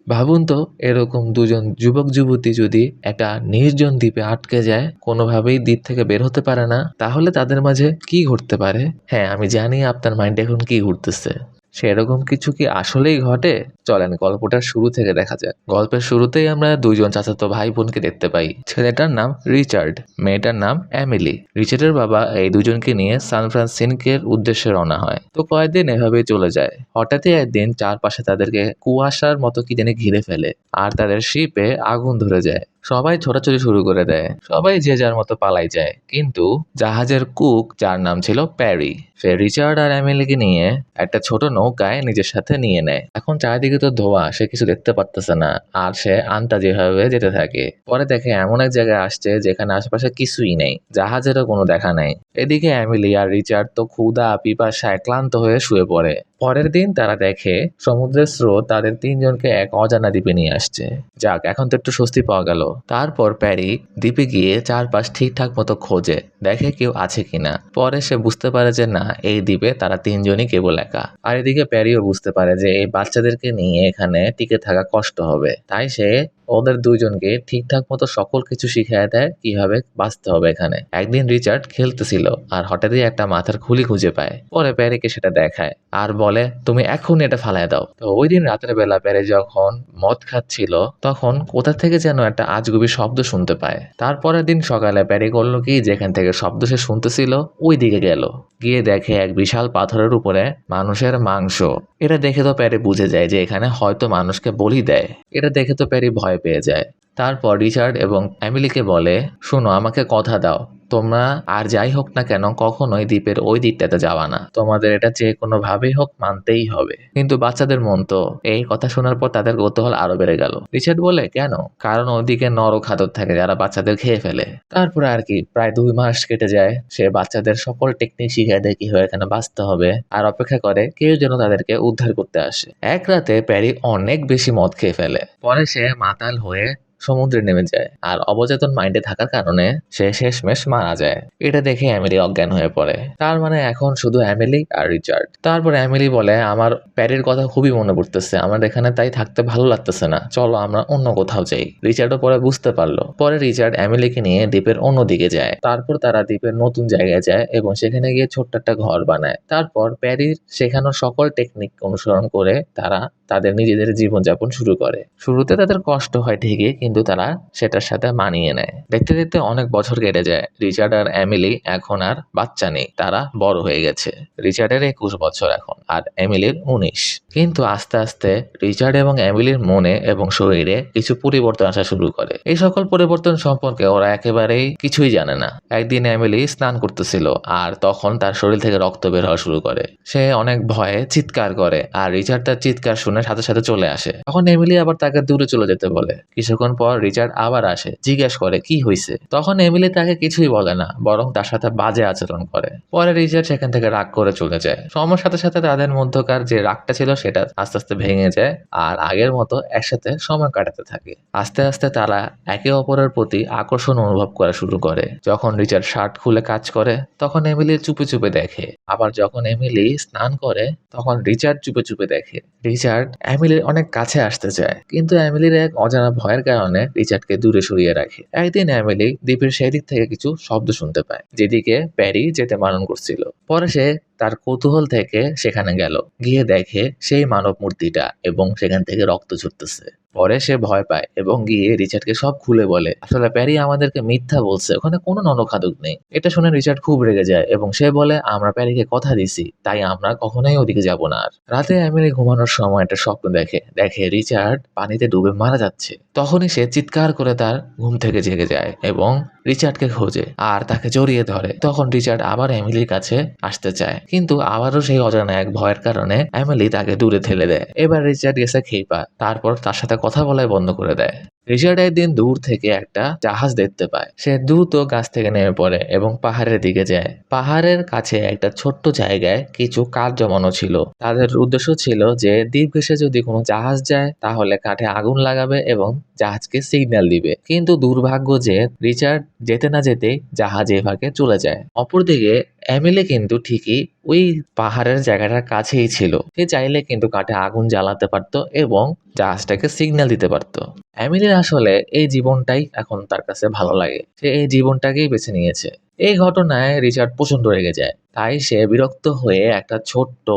ভাবুন তো এরকম দুজন যুবক-যুবতী যদি একটা নির্জন দ্বীপে আটকে যায়, কোনোভাবেই দ্বীপ থেকে বের হতে পারে না, তাহলে তাদের মাঝে কি ঘটতে পারে? হ্যাঁ, আমি জানি আপনার মাইন্ডে এখন কি ঘুরতেছে। সেরকম কিছু কি আসলেই ঘটে? চলেন গল্পটার শুরু থেকে দেখা যাক। গল্পের শুরুতেই আমরা দুইজন চাচাতো ভাই-বোনকে দেখতে পাই। ছেলেটার নাম রিচার্ড, মেয়েটার নাম এমিলি। রিচার্ডের বাবা এই দুজনকে নিয়ে সান ফ্রান্সিসকোর উদ্দেশ্যে রওনা হয়। তো কয়েকদিন এভাবেই চলে যায়। হঠাৎই একদিন চারপাশে তাদেরকে কুয়াশার মতো কি জানি ঘিরে ফেলে আর তাদের শিপে আগুন ধরে যায়। সবাই ছোটাছুটি শুরু করে দেয়, সবাই যে যার মতো পালাই যায়, কিন্তু জাহাজের কুক যার নাম ছিল প্যারি, সে রিচার্ড আর এমিলিকে নিয়ে একটা ছোট নৌকায় নিজের সাথে নিয়ে নেয়। এখন চারিদিকে তো ধোঁয়া, সে কিছু দেখতে পারতেছে না আর সে আন্তাজেভাবে যেতে থাকে। পরে দেখে এমন এক জায়গায় আসছে যেখানে আশেপাশে কিছুই নেই, জাহাজেরও কোনো দেখা নাই। এদিকে এমিলি আর রিচার্ড তো ক্ষুধা পিপাসায় ক্লান্ত হয়ে শুয়ে পড়ে। পরের দিন তারা দেখে সমুদ্রের স্রোত তাদের তিনজনকে এক অজানা দ্বীপে নিয়ে আসছে। যাক, এখন তো একটু স্বস্তি পাওয়া গেল। তারপর প্যারি দ্বীপে গিয়ে চারপাশ ঠিকঠাক মতো খোঁজে, দেখে কেউ আছে কিনা। পরে সে বুঝতে পারে যে না, এই দ্বীপে তারা তিনজনই কেবল একা। আর এদিকে প্যারিও বুঝতে পারে যে এই বাচ্চাদেরকে নিয়ে এখানে টিকে থাকা কষ্ট হবে, তাই সে ওদের দুইজনকে ঠিকঠাক মতো সকল কিছু শিখিয়ে দেয় কিভাবে বাঁচতে হবে এখানে। একদিন রিচার্ড খেলতেছিল আর হঠাৎই একটা মাথার খুলি খুঁজে পায়। পরে প্যারিকে সেটা দেখায় আর বলে, তুমি এখনই এটা ফালায় দাও। তো ওই দিন রাতের বেলা প্যারি যখন মদ খাচ্ছিল, তখন কোথা থেকে যেন একটা আজগুবি শব্দ শুনতে পায়। তারপরের দিন সকালে প্যারি করলো কি, যেখান থেকে শব্দ সে শুনতেছিল ওই দিকে গেল। গিয়ে দেখে এক বিশাল পাথরের উপরে মানুষের মাংস। এটা দেখে তো প্যারি বুঝে যায় যে এখানে হয়তো মানুষকে বলি দেয়। এটা দেখে তো প্যারি ভয় পেয়ে যায়। তারপর রিচার্ড এবং এমিলিকে বলে, শোনো, আমাকে কথা দাও, তোমরা আর যাই হোক না কেন কখনোই দ্বীপের ওই দিকটাতে যাওয়া না। তোমাদের এটা যে কোনো ভাবেই হোক মানতেই হবে। কিন্তু বাচ্চাদের মন তো। এই কথা শোনার পর তাদের কৌতূহল আরো বেড়ে গেল। রিচার্ড বলে, কেন? কারণ ওদিকে নরখাদক থাকে যারা বাচ্চাদের খেয়ে ফেলে। তারপরে আর কি, প্রায় 2 মাস কেটে যায়। সে বাচ্চাদের সকল টেকনিক শিখিয়ে দেয় কিভাবে এখানে বাঁচতে হবে, আর অপেক্ষা করে কেউ যেন তাদেরকে উদ্ধার করতে আসে। এক রাতে প্যারি অনেক বেশি মদ খেয়ে ফেলে। পরে সে মাতাল হয়ে সমুদ্রে নেমে যায় আর অবচেতন মাইন্ডে থাকার কারণে সে শেষমেশ মারা যায়। এটা দেখে এমিলি অজ্ঞান হয়ে পড়ে। তার মানে এখন শুধু এমিলি আর রিচার্ড। তারপর এমিলি বলে, আমার প্যারির কথা খুবই মনে পড়তেছে, আমার এখানে তাই থাকতে ভালো লাগতেছে না, চলো আমরা অন্য কোথাও যাই। রিচার্ডও পরে বুঝতে পারলো। পরে রিচার্ড এমিলিকে নিয়ে দ্বীপের অন্য দিকে যায়। তারপর তারা দ্বীপের নতুন জায়গায় যায় এবং সেখানে গিয়ে ছোট্ট একটা ঘর বানায়। তারপর প্যারির শেখানো সকল টেকনিক অনুসরণ করে তারা তাদের নিজেদের জীবনযাপন শুরু করে। শুরুতে তাদের কষ্ট হয় ঠিকই, কিন্তু তারা সেটার সাথে মানিয়ে নেয়। দেখতে দেখতে অনেক বছর কেটে যায়। রিচার্ড আর এমিলি এখন আর বাচ্চা নেই, তারা বড় হয়ে গেছে। রিচার্ডের 21 বছর এখন আর এমিলির 19। কিন্তু আস্তে আস্তে রিচার্ড এবং এমিলির মনে এবং শরীরে কিছু পরিবর্তন আসা শুরু করে। এই সকল পরিবর্তন সম্পর্কে ওরা একেবারেই কিছুই জানে না। একদিন এমিলি স্নান করতেছিল আর তখন তার শরীর থেকে রক্ত বের হওয়া শুরু করে। সে অনেক ভয়ে চিৎকার করে আর রিচার্ড তার চিৎকার শুনে সাথে সাথে চলে আসে। তখন এমিলি আবার তাকে দূরে চলে যেতে বলে। কিছুক্ষণ পর রিচার্ড আবার আসে, জিজ্ঞেস করে কি হয়েছে। তখন এমিলি তাকে কিছুই বলে না, বরং তার সাথে বাজে আচরণ করে। পরে রিচার্ড সেখান থেকে রাগ করে চলে যায়। সময়ের সাথে সাথে তাদের মধ্যকার যে রাগটা ছিল সেটা আস্তে আস্তে ভেঙে যায় আর আগের মতো একসাথে সময় কাটাতে থাকে। আস্তে আস্তে তারা একে অপরের প্রতি আকর্ষণ অনুভব করা শুরু করে। যখন রিচার্ড শার্ট খুলে কাজ করে তখন এমিলি চুপে চুপে দেখে, আবার যখন এমিলি স্নান করে তখন রিচার্ড চুপে চুপে দেখে। রিচার্ড এমিলির অনেক কাছে আসতে চায়, কিন্তু এমিলির এক অজানা ভয়ের কারণে রিচার্ডকে দূরে সরিয়ে রাখে। একদিন এমিলি দ্বীপের সেই দিক থেকে কিছু শব্দ শুনতে পায়, যেদিকে প্যারি যেতে বারণ করছিল। পরে সে তার কৌতূহল থেকে সেখানে গেল, গিয়ে দেখে সেই মানব মূর্তিটা এবং সেখান থেকে রক্ত ঝরতেছে। পরে সে ভয় পায় এবং গিয়ে রিচার্ডকে সব খুলে বলে, আসলে প্যারি আমাদেরকে মিথ্যা বলছে, ওখানে কোনো নরখাদক নেই। এটা শুনে রিচার্ড খুব রেগে যায় এবং সে বলে, আমরা প্যারিকে কথা দিছি, তাই আমরা কখনোই ওদিকে যাব না। আর রাতে এমিলি ঘুমানোর সময় একটা স্বপ্ন দেখে রিচার্ড পানিতে ডুবে মারা যাচ্ছে। তখনই সে চিৎকার করে তার ঘুম থেকে জেগে যায় এবং রিচার্ডকে খোঁজে আর তাকে জড়িয়ে ধরে। তখন রিচার্ড আবার এমিলির কাছে আসতে চায়, কিন্তু আবারও সেই অজানা এক ভয়ের কারণে এমিলি তাকে দূরে ঠেলে দেয়। এবার রিচার্ড গেছে খেপা, তারপর তার সাথে কথা বলাই বন্ধ করে দেয়। রিচার্ড একদিন দূর থেকে একটা জাহাজ দেখতে পায়। সে দ্রুত গাছ থেকে নেমে পড়ে এবং পাহাড়ের দিকে যায়। পাহাড়ের কাছে একটা ছোট্ট জায়গায় কিছু কাঠ জমানো ছিল। তাদের উদ্দেশ্য ছিল যে দ্বীপ ঘেঁষে যদি কোনো জাহাজ যায় তাহলে কাঠে আগুন লাগাবে এবং জাহাজকে সিগন্যাল দিবে। কিন্তু দুর্ভাগ্য যে রিচার্ড যেতে না যেতেই জাহাজ এই ফাঁকে চলে যায়। অপরদিকে এমিলি কিন্তু ঠিকই ওই পাহাড়ের জায়গাটার কাছেই ছিল। সে চাইলে কিন্তু কাঠে আগুন জ্বালাতে পারতো এবং জাহাজটাকে সিগন্যাল দিতে পারতো। এমিলির আসলে এই জীবনটাই এখন তার কাছে ভালো লাগে। সে এই জীবনটাকেই বেছে নিয়েছে। এই ঘটনায় রিচার্ড প্রচন্ড রেগে যায়। তাই সে বিরক্ত হয়ে একটা ছোট্ট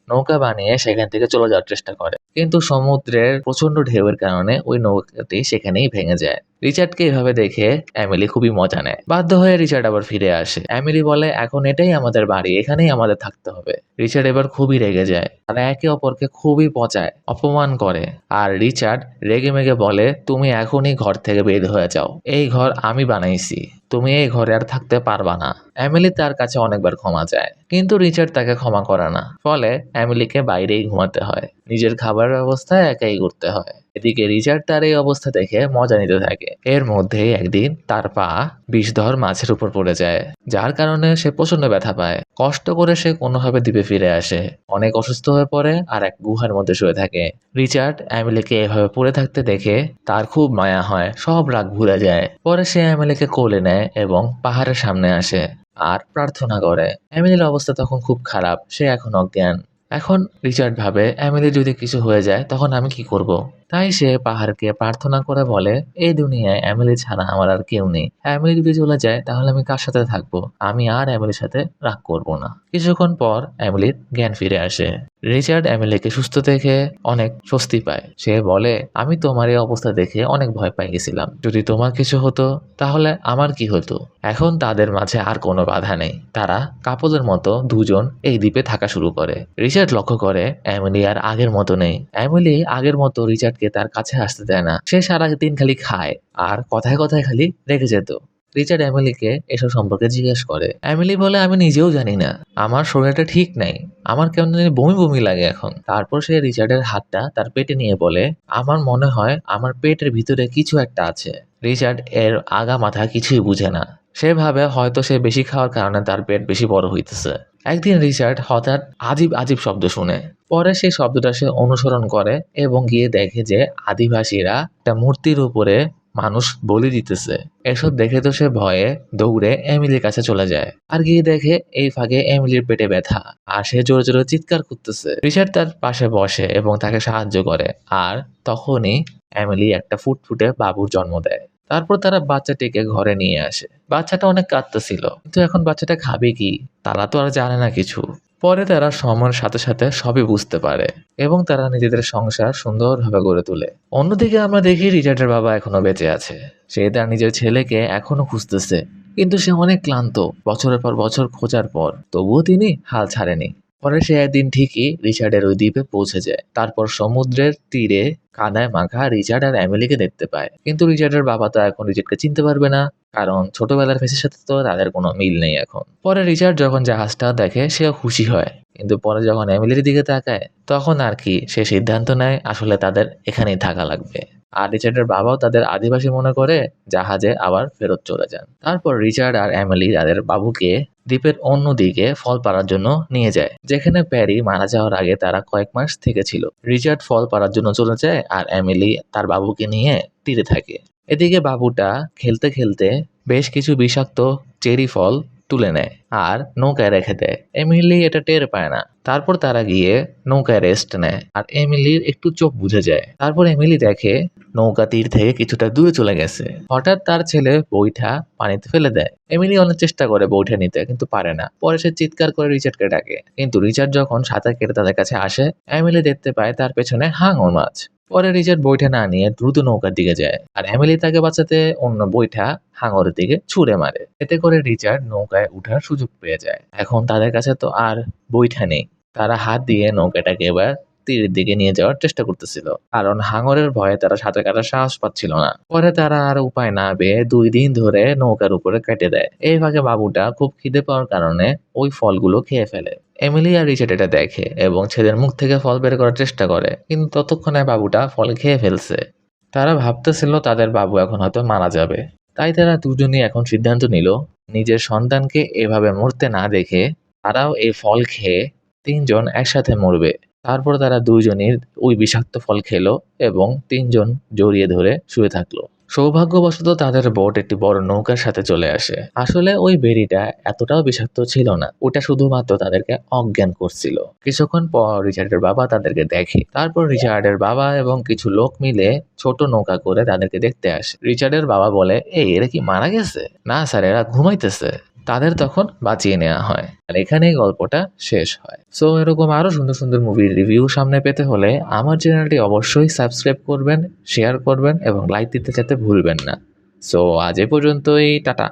নৌকা বানিয়ে সেখান থেকে চলে যাওয়ার চেষ্টা করে। কিন্তু সমুদ্রের প্রচন্ড ঢেউয়ের কারণে ওই নৌকাটি সেখানেই ভেঙে যায়। রিচার্ডকে এভাবে দেখে এমিলি খুবই মজা নেয়। বাধ্য হয়ে রিচার্ড আবার ফিরে আসে। এমিলি বলে, এখন এটাই আমাদের বাড়ি, এখানেই আমাদের থাকতে হবে। রিচার্ড এবার খুবই রেগে যায়। তারা একে অপরকে খুবই পচায়, অপমান করে। আর রিচার্ড রেগে মেগে বলে, তুমি এখনই ঘর থেকে বের হয়ে যাও। এই ঘর আমি বানাইছি, তুমি এই ঘরে আর থাকতে পারবা না। এমিলি তার কাছে অনেকবার ক্ষমা চায়, কিন্তু রিচার্ড তাকে ক্ষমা করে না। ফলে এমিলিকে বাইরেই ঘুমাতে হয়, নিজের খাবারের ব্যবস্থা একাই করতে হয়। এদিকে রিচার্ড তার এই অবস্থা দেখে মজা নিতে থাকে। এর মধ্যেই একদিন তার পা বিষধর মাছের উপর পড়ে যায়, যার কারণে সে প্রচন্ড ব্যথা পায়। কষ্ট করে সে কোনোভাবে দ্বীপে ফিরে আসে, অনেক অসুস্থ হয়ে পড়ে আর এক গুহার মধ্যে শুয়ে থাকে। রিচার্ড এমিলিকে এভাবে পড়ে থাকতে দেখে তার খুব মায়া হয়, সব রাগ ভুলে যায়। পরে সে এমিলিকে কোলে নেয় এবং পাহাড়ের সামনে আসে আর প্রার্থনা করে। এমিলির অবস্থা তখন খুব খারাপ, সে এখন অজ্ঞান। এখন রিচার্ড ভাবে, এমিলি যদি কিছু হয়ে যায় তখন আমি কি করব। তাই সে পাহাড়কে প্রার্থনা করে বলে, এই দুনিয়ায় এমিলি ছাড়া আমার আর কেউ নেই। এমিলি যদি চলে যায় তাহলে আমি কার সাথে থাকবো? আমি আর এমিলির সাথে রাগ করব না। কিছুক্ষণ পর এমিলির জ্ঞান ফিরে আসে। রিচার্ড এমিলিকে সুস্থ দেখে অনেক স্বস্তি পায়। সে বলে, আমি তোমার এই অবস্থা দেখে অনেক ভয় পেয়ে গেছিলাম। যদি তোমার কিছু হতো তাহলে আমার কি হতো? এখন তাদের মাঝে আর কোনো বাধা নেই। তারা কাপলের মতো দুজন এই দ্বীপে থাকা শুরু করে। রিচার্ড লক্ষ্য করে এমিলি আর আগের মতো নেই। এমিলি আগের মতো রিচার্ডকে তার কাছে আসতে দেয় না। সে সারাদিন খালি খায় আর কথায় কথায় খালি রেগে যেত। রিচার্ড এমিলিকে এসব সম্পর্কে জিজ্ঞেস করে। এমিলি বলে, আমি নিজেও জানি না, আমার শরীরটা ঠিক নাই, আমার কেমন জানি বমি বমি লাগে এখন। তারপর সে রিচার্ডের হাতটা তার পেটে নিয়ে বলে, আমার মনে হয় আমার পেটের ভিতরে কিছু একটা আছে। রিচার্ড এর আগা মাথা কিছুই বুঝে না। সে ভাবে হয়তো সে বেশি খাওয়ার কারণে তার পেট বেশি বড় হইতেছে। একদিন রিচার্ড হঠাৎ আজীব আজীব শব্দ শুনে। পরে সেই শব্দটা সে অনুসরণ করে এবং গিয়ে দেখে যে আদিবাসীরা একটা মূর্তির উপরে মানুষ বলি দিতেছে। এসব দেখে তো সে ভয়ে দৌড়ে এমিলির কাছে চলে যায় আর গিয়ে দেখে এই ফাঁকে এমিলির পেটে ব্যথা আর সে জোরে জোরে চিৎকার করতেছে। রিচার্ড তার পাশে বসে এবং তাকে সাহায্য করে আর তখনই এমিলি একটা ফুটফুটে বাবুর জন্ম দেয়। তারপর তারা বাচ্চাটিকে ঘরে নিয়ে আসে। বাচ্চাটা অনেক কাঁদতেছিল, কিন্তু এখন বাচ্চাটা খাবে কি তারা তো আর জানে না কিছু। পরে তারা সময়ের সাথে সাথে সবই বুঝতে পারে এবং তারা নিজেদের সংসার সুন্দরভাবে গড়ে তোলে। অন্যদিকে আমরা দেখি রিচার্ডের বাবা এখনো বেঁচে আছে। সে তার নিজের ছেলেকে এখনো খুঁজতেছে, কিন্তু সে অনেক ক্লান্ত বছরের পর বছর খোঁজার পর, তবুও তিনি হাল ছাড়েনি। পরে সে একদিন ঠিকই রিচার্ডের ওই দ্বীপে পৌঁছে যায়। তারপর সমুদ্রের তীরে কাদায় মাখা রিচার্ড আর এমিলিকে দেখতে পায়। কিন্তু রিচার্ডের বাবা তো এখন রিচার্ডকে চিনতে পারবে না, কারণ ছোটবেলার ফেসের সাথে তো তাদের কোনো মিল নেই এখন। পরে রিচার্ড যখন জাহাজটা দেখে সেও খুশি হয়, কিন্তু পরে যখন এমিলির দিকে তাকায় তখন আর কি সে সিদ্ধান্ত নেয় আসলে তাদের এখানেই থাকা লাগবে। আর রিচার্ডের বাবাও তাদের আদিবাসী মনে করে জাহাজে আবার ফেরত চলে যান। তারপর রিচার্ড আর এমিলি তাদের বাবুকে দ্বীপের অন্য দিকে ফল পাড়ার জন্য নিয়ে যায়, যেখানে প্যারি মারা যাওয়ার আগে তারা কয়েক মাস থেকেছিল। রিচার্ড ফল পাড়ার জন্য চলে যায় আর এমিলি তার বাবুকে নিয়ে তীরে থাকে। এদিকে বাবুটা খেলতে খেলতে বেশ কিছু বিষাক্ত চেরি ফল তুলে নেয় আর নৌকায় রেখে দেয়। এমিলি এটা টের পায় না। তারপর তারা গিয়ে নৌকায় রেস্ট নেয় আর এমিলির একটু চোখ বুঝে যায়। তারপর এমিলি দেখে নৌকা তীর থেকে কিছুটা দূরে চলে গেছে। হঠাৎ তার ছেলে বৈঠা পানিতে ফেলে দেয়। এমিলি অনেক চেষ্টা করে বৈঠা নিতে, কিন্তু পারে না। পরে সে চিৎকার করে রিচার্ডকে ডাকে, কিন্তু রিচার্ড যখন সাঁতার কেটে তাদের কাছে আসে, এমিলি দেখতে পায় তার পেছনে হাঙর মাছ। পরে রিচার্ড বৈঠা না নিয়ে দ্রুত নৌকার দিকে যায় আর এমিলি তাকে বাঁচাতে অন্য বৈঠা হাঙরের দিকে ছুঁড়ে মারে। এতে করে রিচার্ড নৌকায় উঠার সুযোগ পেয়ে যায়। এখন তাদের কাছে তো আর বৈঠা নেই। তারা হাত দিয়ে নৌকাটাকে এবার তীরের দিকে নিয়ে যাওয়ার চেষ্টা করতেছিল, কারণ হাঙরের ভয়ে তারা সাঁতার কাটার সাহস পাচ্ছিল না। পরে তারা আর উপায় না পেয়ে 2 দিন ধরে নৌকার উপরে কেটে দেয়। এই ফাঁকে বাবুটা খুব খিদে পাওয়ার কারণে ওই ফলগুলো খেয়ে ফেলে। এমিলি আর রিচার্ড এটা দেখে এবং ছেলের মুখ থেকে ফল বের করার চেষ্টা করে, কিন্তু ততক্ষণে বাবুটা ফল খেয়ে ফেলছে। তারা ভাবতেছিল তাদের বাবু এখন হয়তো মারা যাবে। তাই তারা দুজনেই এখন সিদ্ধান্ত নিল নিজের সন্তানকে এভাবে মরতে না দেখে তারাও এই ফল খেয়ে ৩ জন একসাথে মরবে। তারপর তারা ২ জনই ওই বিষাক্ত ফল খেলো এবং ৩ জন জড়িয়ে ধরে শুয়ে থাকলো। সৌভাগ্যবশত তাদের বোট একটি বড় নৌকার সাথে চলে আসে। আসলে ওই বেড়িটা এতটাও বিষাক্ত ছিল না, ওটা শুধুমাত্র তাদেরকে অজ্ঞান করছিল। কিছুক্ষণ পর রিচার্ডের বাবা তাদেরকে দেখে। তারপর রিচার্ডের বাবা এবং কিছু লোক মিলে ছোট নৌকা করে তাদেরকে দেখতে আসে। রিচার্ডের বাবা বলে, এই এরা কি মারা গেছে? না স্যার, এরা ঘুমাইতেছে। তাদের তখন বাঁচিয়ে নেওয়া হয়। আর এখানেই গল্পটা শেষ হয়। সো এরকম আরো সুন্দর সুন্দর মুভির রিভিউ সামনে পেতে হলে আমার চ্যানেলটি অবশ্যই সাবস্ক্রাইব করবেন, শেয়ার করবেন এবং লাইক দিতে যেতে ভুলবেন না। সো আজ এ পর্যন্তই, টাটা।